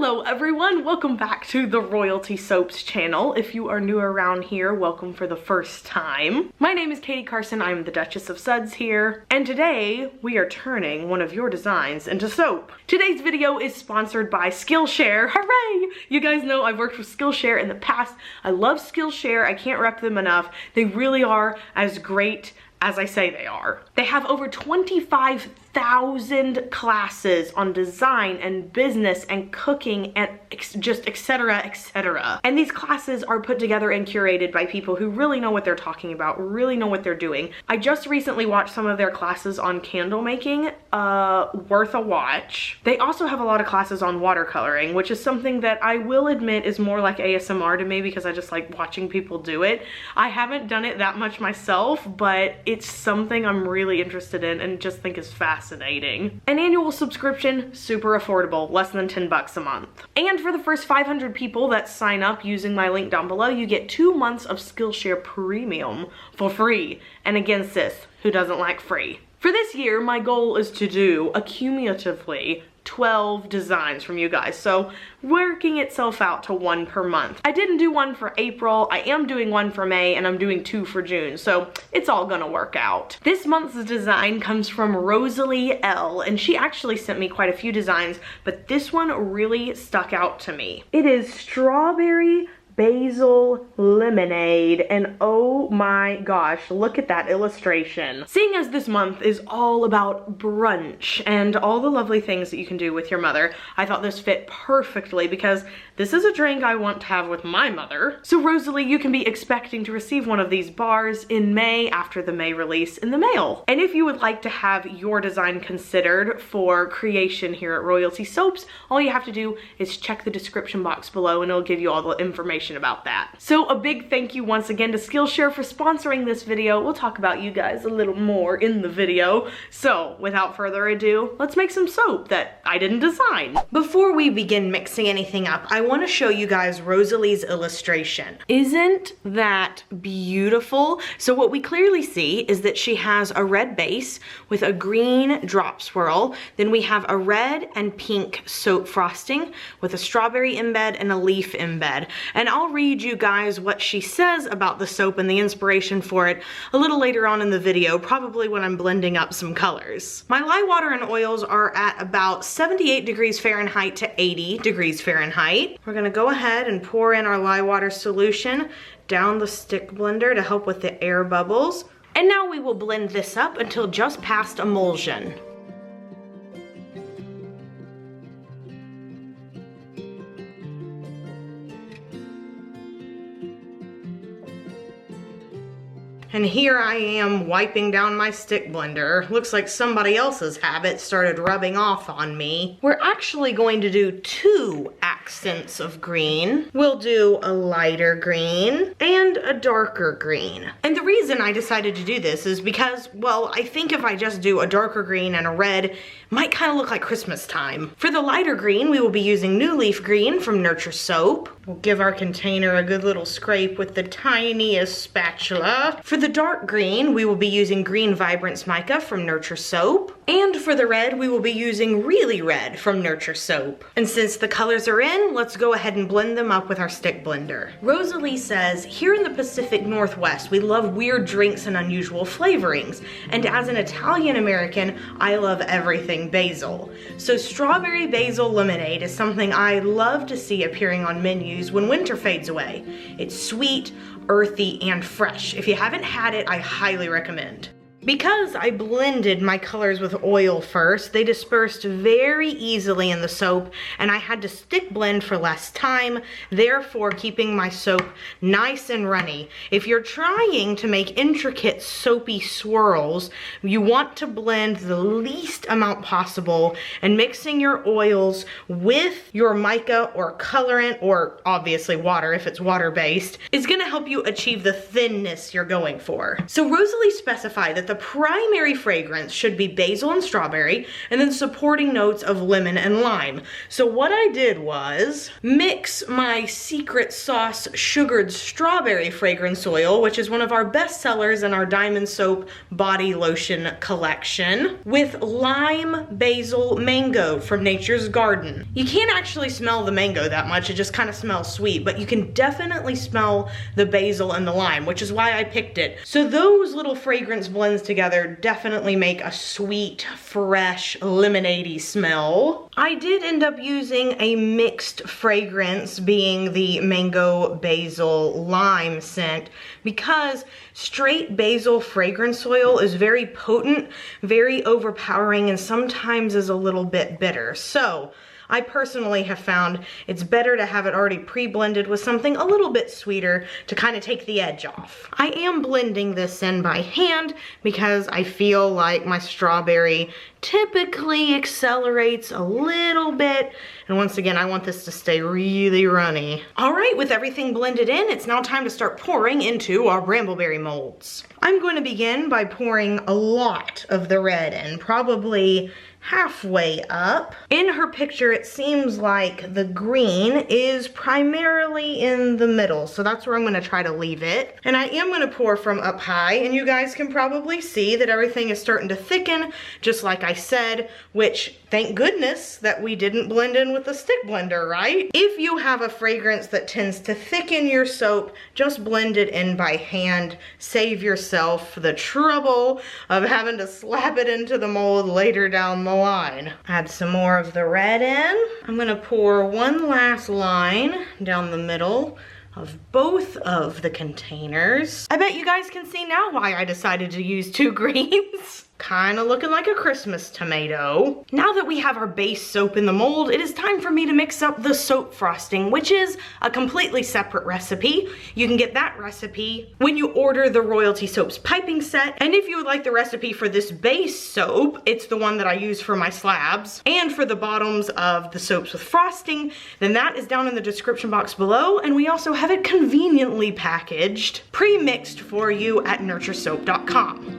Hello everyone, welcome back to the Royalty Soaps channel. If you are new around here, welcome for the first time. My name is Katie Carson, I'm the Duchess of Suds here, and today we are turning one of your designs into soap. Today's video is sponsored by Skillshare. Hooray! You guys know I've worked with Skillshare in the past. I love Skillshare, I can't rep them enough. They really are as great as I say they are. They have over 25,000 classes on design and business and cooking and just etc, etc. And these classes are put together and curated by people who really know what they're talking about, really know what they're doing. I just recently watched some of their classes on candle making, worth a watch. They also have a lot of classes on watercoloring, which is something that I will admit is more like ASMR to me because I just like watching people do it. I haven't done it that much myself, but it's something I'm really interested in and just think is fascinating. An annual subscription, super affordable, less than 10 bucks a month. And for the first 500 people that sign up using my link down below, you get 2 months of Skillshare Premium for free. And again, sis, who doesn't like free? For this year, my goal is to do accumulatively 12 designs from you guys, so working itself out to 1 per month. I didn't do one for April, I am doing one for May, and I'm doing 2 for June, so it's all gonna work out. This month's design comes from Rosalie L, and she actually sent me quite a few designs, but this one really stuck out to me. It is strawberry basil lemonade, and oh my gosh, look at that illustration. Seeing as this month is all about brunch and all the lovely things that you can do with your mother, I thought this fit perfectly because this is a drink I want to have with my mother. So Rosalie, you can be expecting to receive one of these bars in May after the May release in the mail. And if you would like to have your design considered for creation here at Royalty Soaps, all you have to do is check the description box below and it'll give you all the information about that. So a big thank you once again to Skillshare for sponsoring this video. We'll talk about you guys a little more in the video. So without further ado, let's make some soap that I didn't design. Before we begin mixing anything up, I want to show you guys Rosalie's illustration. Isn't that beautiful? So what we clearly see is that she has a red base with a green drop swirl. Then we have a red and pink soap frosting with a strawberry embed and a leaf embed. And I'll read you guys what she says about the soap and the inspiration for it a little later on in the video, probably when I'm blending up some colors. My lye water and oils are at about 78 degrees Fahrenheit to 80 degrees Fahrenheit. We're gonna go ahead and pour in our lye water solution down the stick blender to help with the air bubbles. And now we will blend this up until just past emulsion. And here I am wiping down my stick blender. Looks like somebody else's habit started rubbing off on me. We're actually going to do 2 accents of green. We'll do a lighter green and a darker green. And the reason I decided to do this is because, well, I think if I just do a darker green and a red, it might kind of look like Christmas time. For the lighter green, we will be using New Leaf Green from Nurture Soap. We'll give our container a good little scrape with the tiniest spatula. For the dark green, we will be using Green Vibrance Mica from Nurture Soap. And for the red, we will be using Really Red from Nurture Soap. And since the colors are in, let's go ahead and blend them up with our stick blender. Rosalie says, here in the Pacific Northwest, we love weird drinks and unusual flavorings. And as an Italian American, I love everything basil. So strawberry basil lemonade is something I love to see appearing on menus when winter fades away. It's sweet, earthy, and fresh. If you haven't had it, I highly recommend. Because I blended my colors with oil first, they dispersed very easily in the soap, and I had to stick blend for less time, therefore keeping my soap nice and runny. If you're trying to make intricate soapy swirls, you want to blend the least amount possible, and mixing your oils with your mica or colorant, or obviously water if it's water-based, is gonna help you achieve the thinness you're going for. So Rosalie specified that the primary fragrance should be basil and strawberry, and then supporting notes of lemon and lime. So what I did was mix my secret sauce sugared strawberry fragrance oil, which is one of our best sellers in our Diamond Soap body lotion collection, with lime, basil, mango from Nature's Garden. You can't actually smell the mango that much, it just kind of smells sweet, but you can definitely smell the basil and the lime, which is why I picked it. So those little fragrance blends together definitely make a sweet, fresh, lemonade-y smell. I did end up using a mixed fragrance, being the mango, basil, lime scent, because straight basil fragrance oil is very potent, very overpowering, and sometimes is a little bit bitter. So I personally have found it's better to have it already pre-blended with something a little bit sweeter to kind of take the edge off. I am blending this in by hand because I feel like my strawberry typically accelerates a little bit, and once again I want this to stay really runny. All right, with everything blended in, it's now time to start pouring into our brambleberry molds. I'm going to begin by pouring a lot of the red in, probably halfway up. In her picture, it seems like the green is primarily in the middle, so that's where I'm going to try to leave it. And I am going to pour from up high, and you guys can probably see that everything is starting to thicken, just like I said, which thank goodness that we didn't blend in with the stick blender, right? If you have a fragrance that tends to thicken your soap, just blend it in by hand. Save yourself the trouble of having to slap it into the mold later down the line. Add some more of the red in. I'm gonna pour one last line down the middle of both of the containers. I bet you guys can see now why I decided to use two greens. Kind of looking like a Christmas tomato. Now that we have our base soap in the mold, it is time for me to mix up the soap frosting, which is a completely separate recipe. You can get that recipe when you order the Royalty Soaps piping set. And if you would like the recipe for this base soap, it's the one that I use for my slabs and for the bottoms of the soaps with frosting, then that is down in the description box below. And we also have it conveniently packaged, pre-mixed for you at nurturesoap.com.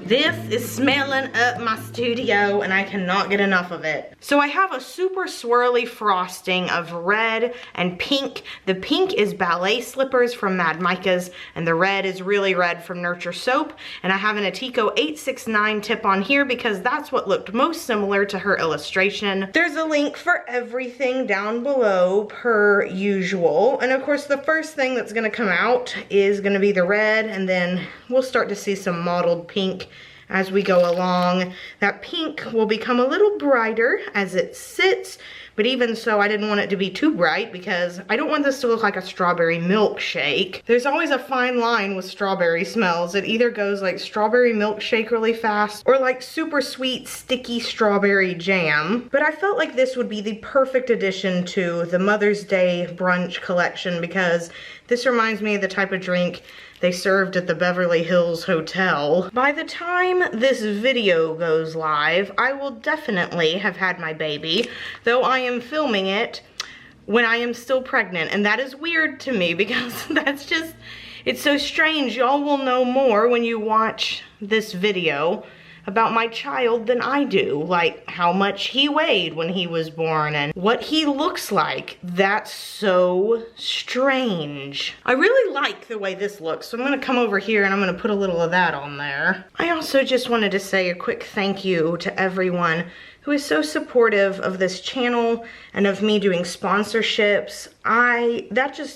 This is smelling up my studio and I cannot get enough of it. So I have a super swirly frosting of red and pink. The pink is ballet slippers from Mad Micah's and the red is Really Red from Nurture Soap. And I have an Atiko 869 tip on here because that's what looked most similar to her illustration. There's a link for everything down below per usual. And of course the first thing that's gonna come out is gonna be the red, and then we'll start to see some mottled pink as we go along. That pink will become a little brighter as it sits, but even so, I didn't want it to be too bright because I don't want this to look like a strawberry milkshake. There's always a fine line with strawberry smells. It either goes like strawberry milkshake really fast or like super sweet, sticky strawberry jam. But I felt like this would be the perfect addition to the Mother's Day brunch collection because this reminds me of the type of drink they served at the Beverly Hills Hotel. By the time this video goes live, I will definitely have had my baby, though I am filming it when I am still pregnant, and that is weird to me because that's just, it's so strange. Y'all will know more when you watch this video about my child than I do, like how much he weighed when he was born and what he looks like. That's so strange. I really like the way this looks, so I'm gonna come over here and I'm gonna put a little of that on there. I also just wanted to say a quick thank you to everyone who is so supportive of this channel and of me doing sponsorships.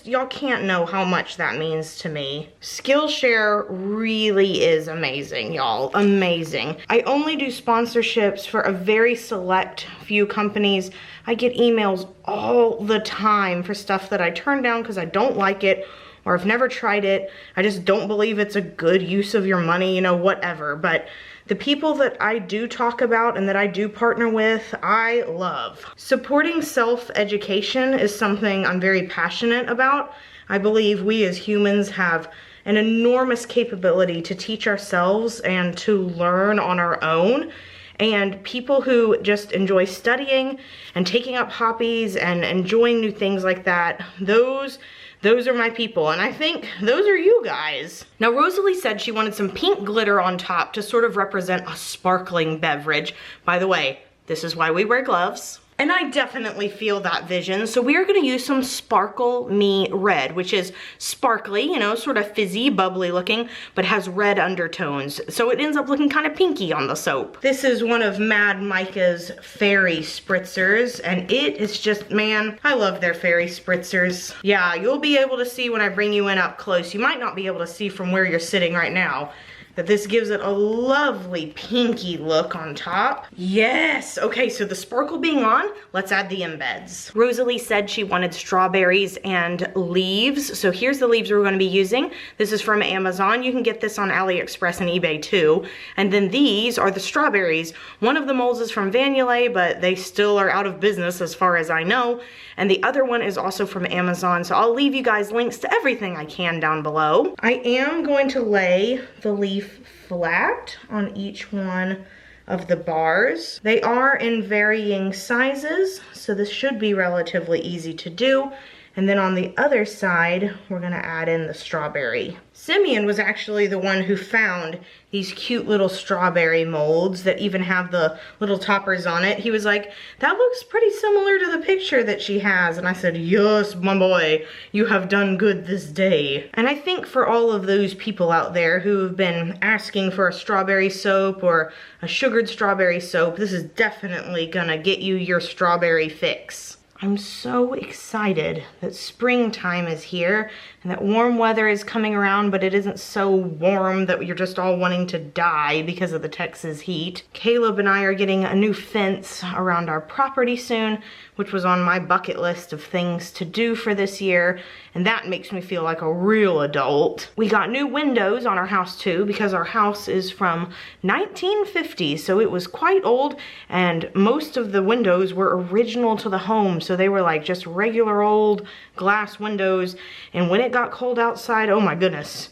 Y'all can't know how much that means to me. Skillshare really is amazing, y'all, amazing. I only do sponsorships for a very select few companies. I get emails all the time for stuff that I turn down because I don't like it, or I've never tried it. I just don't believe it's a good use of your money, you know, whatever. But the people that I do talk about and that I do partner with, I love. Supporting self-education is something I'm very passionate about. I believe we as humans have an enormous capability to teach ourselves and to learn on our own. And people who just enjoy studying and taking up hobbies and enjoying new things like that, those are my people, and I think those are you guys. Now, Rosalie said she wanted some pink glitter on top to sort of represent a sparkling beverage. By the way, this is why we wear gloves. And I definitely feel that vision, so we are gonna use some Sparkle Me Red, which is sparkly, you know, sort of fizzy, bubbly looking, but has red undertones. So it ends up looking kind of pinky on the soap. This is one of Mad Micah's fairy spritzers, and it is just, man, I love their fairy spritzers. Yeah, you'll be able to see when I bring you in up close. You might not be able to see from where you're sitting right now, that this gives it a lovely pinky look on top. Yes, okay, so the sparkle being on, let's add the embeds. Rosalie said she wanted strawberries and leaves, so here's the leaves we're gonna be using. This is from Amazon. You can get this on AliExpress and eBay too. And then these are the strawberries. One of the molds is from Vanillé, but they still are out of business as far as I know. And the other one is also from Amazon, so I'll leave you guys links to everything I can down below. I am going to lay the leaf flat on each one of the bars. They are in varying sizes, so this should be relatively easy to do. And then on the other side, we're gonna add in the strawberry. Simeon was actually the one who found these cute little strawberry molds that even have the little toppers on it. He was like, that looks pretty similar to the picture that she has. And I said, yes, my boy, you have done good this day. And I think for all of those people out there who have been asking for a strawberry soap or a sugared strawberry soap, this is definitely gonna get you your strawberry fix. I'm so excited that springtime is here and that warm weather is coming around, but it isn't so warm that you're just all wanting to die because of the Texas heat. Caleb and I are getting a new fence around our property soon, which was on my bucket list of things to do for this year, and that makes me feel like a real adult. We got new windows on our house too, because our house is from 1950, so it was quite old, and most of the windows were original to the home, so they were like just regular old glass windows, and when it got cold outside, oh my goodness,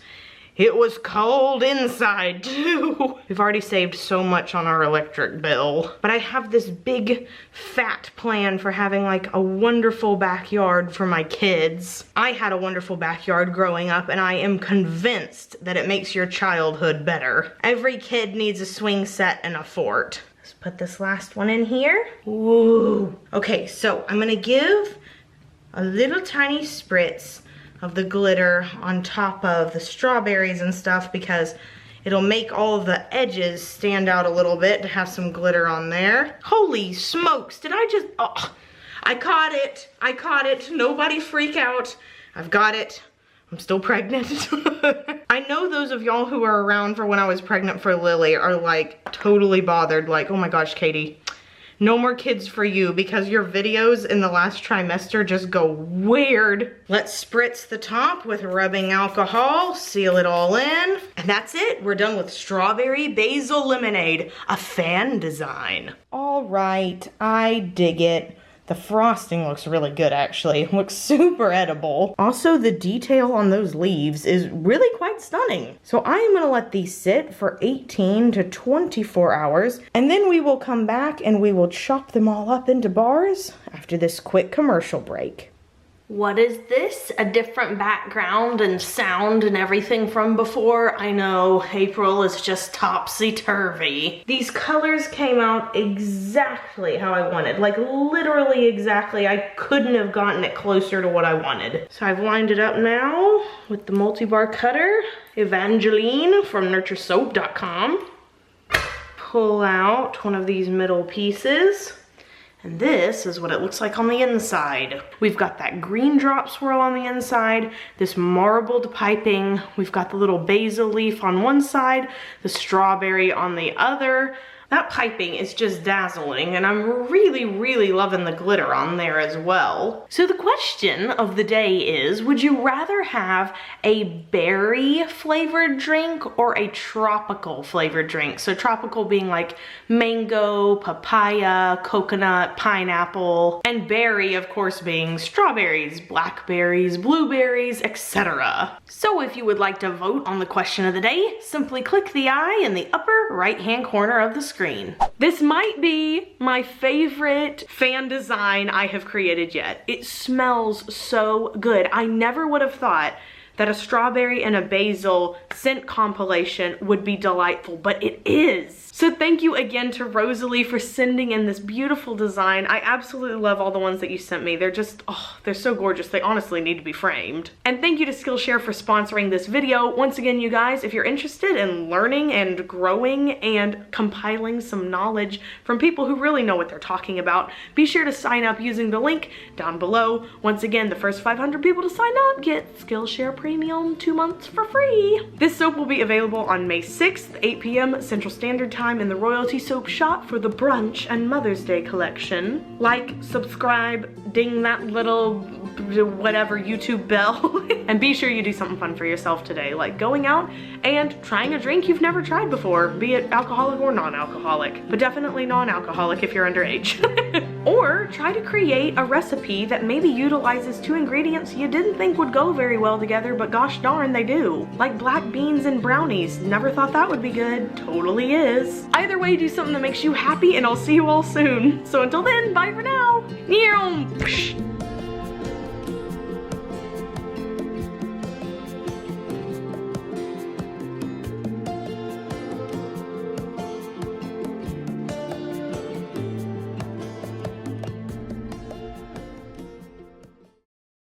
it was cold inside too. We've already saved so much on our electric bill. But I have this big fat plan for having like a wonderful backyard for my kids. I had a wonderful backyard growing up, and I am convinced that it makes your childhood better. Every kid needs a swing set and a fort. Let's put this last one in here. Ooh. Okay, so I'm gonna give a little tiny spritz of the glitter on top of the strawberries and stuff, because it'll make all of the edges stand out a little bit to have some glitter on there. Holy smokes, did I just, oh, I caught it, nobody freak out. I've got it, I'm still pregnant. I know those of y'all who were around for when I was pregnant for Lily are like totally bothered, like, oh my gosh, Katie, no more kids for you because your videos in the last trimester just go weird. Let's spritz the top with rubbing alcohol, seal it all in, and that's it. We're done with strawberry basil lemonade, a fan design. All right, I dig it. The frosting looks really good, actually. It looks super edible. Also, the detail on those leaves is really quite stunning. So I am gonna let these sit for 18 to 24 hours, and then we will come back and we will chop them all up into bars after this quick commercial break. What is this? A different background and sound and everything from before? I know, April is just topsy-turvy. These colors came out exactly how I wanted. Like literally exactly. I couldn't have gotten it closer to what I wanted. So I've lined it up now with the multi-bar cutter, Evangeline from nurturesoap.com. Pull out one of these middle pieces. And this is what it looks like on the inside. We've got that green drop swirl on the inside, this marbled piping. We've got the little basil leaf on one side, the strawberry on the other. That piping is just dazzling, and I'm really, really loving the glitter on there as well. So the question of the day is, would you rather have a berry flavored drink or a tropical flavored drink? So tropical being like mango, papaya, coconut, pineapple, and berry, of course, being strawberries, blackberries, blueberries, etc. So if you would like to vote on the question of the day, simply click the I in the upper right-hand corner of the screen. This might be my favorite fan design I have created yet. It smells so good. I never would have thought that a strawberry and a basil scent compilation would be delightful, but it is. So thank you again to Rosalie for sending in this beautiful design. I absolutely love all the ones that you sent me. They're just, oh, they're so gorgeous. They honestly need to be framed. And thank you to Skillshare for sponsoring this video. Once again, you guys, if you're interested in learning and growing and compiling some knowledge from people who really know what they're talking about, be sure to sign up using the link down below. Once again, the first 500 people to sign up get Skillshare Premium 2 months for free. This soap will be available on May 6th, 8 p.m. Central Standard Time in the Royalty Soap Shop for the Brunch and Mother's Day collection. Like, subscribe, ding that little whatever YouTube bell, and be sure you do something fun for yourself today, like going out and trying a drink you've never tried before, be it alcoholic or non-alcoholic, but definitely non-alcoholic if you're underage. Or try to create a recipe that maybe utilizes 2 ingredients you didn't think would go very well together, but gosh darn they do. Like black beans and brownies. Never thought that would be good. Totally is. Either way, do something that makes you happy, and I'll see you all soon. So until then, bye for now.